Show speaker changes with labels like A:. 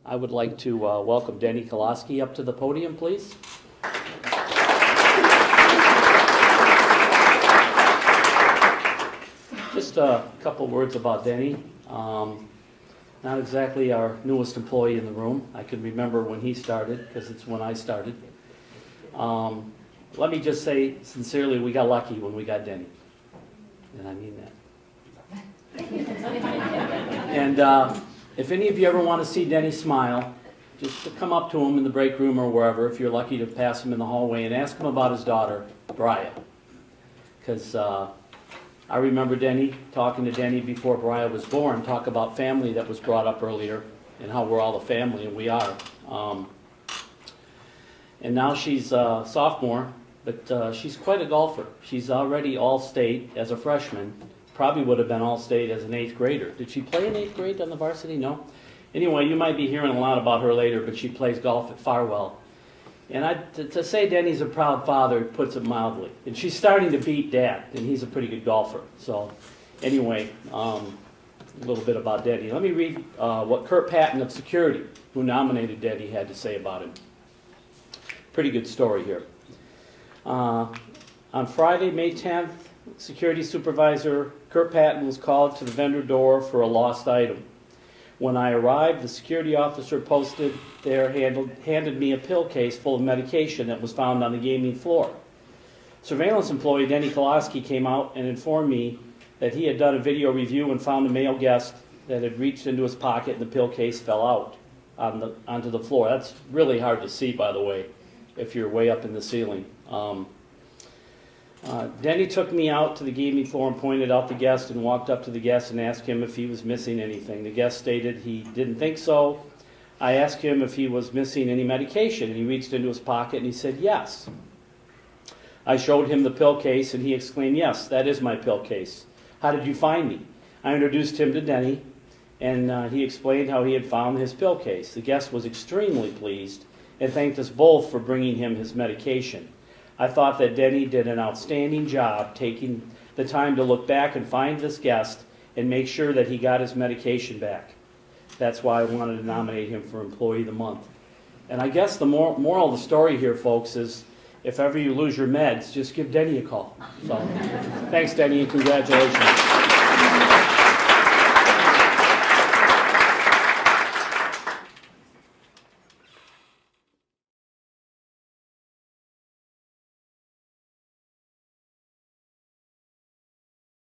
A: I would like to welcome Denny Colosky up to the podium, please. Just a couple words about Denny. Not exactly our newest employee in the room. I can remember when he started, because it's when I started. Let me just say sincerely, we got lucky when we got Denny. And I mean that. And if any of you ever want to see Denny smile, just to come up to him in the break room or wherever, if you're lucky to pass him in the hallway, and ask him about his daughter, Brian. Because I remember talking to Denny before Brian was born, talk about family that was brought up earlier, and how we're all a family, and we are. And now she's a sophomore, but she's quite a golfer. She's already all-state as a freshman. Probably would have been all-state as an 8th grader. Did she play in 8th grade on the varsity? No? Anyway, you might be hearing a lot about her later, but she plays golf at Farwell. And to say Denny's a proud father puts it mildly. And she's starting to beat Dad, and he's a pretty good golfer. So anyway, a little bit about Denny. Let me read what Kurt Patton of Security, who nominated Denny, had to say about him. Pretty good story here. On Friday, May 10th, Security Supervisor Kurt Patton was called to the vendor door for a lost item. When I arrived, the security officer posted there handed me a pill case full of medication that was found on the gaming floor. Surveillance employee Denny Colosky came out and informed me that he had done a video review and found a male guest that had reached into his pocket and the pill case fell out onto the floor. That's really hard to see, by the way, if you're way up in the ceiling. Denny took me out to the gaming floor and pointed out the guest and walked up to the guest and asked him if he was missing anything. The guest stated he didn't think so. I asked him if he was missing any medication, and he reached into his pocket and he said yes. I showed him the pill case and he exclaimed, "Yes, that is my pill case. How did you find me?" I introduced him to Denny, and he explained how he had found his pill case. The guest was extremely pleased and thanked us both for bringing him his medication. I thought that Denny did an outstanding job taking the time to look back and find this guest and make sure that he got his medication back. That's why I wanted to nominate him for Employee of the Month. And I guess the moral of the story here, folks, is if ever you lose your meds, just give Denny a call. So, thanks, Denny, and congratulations.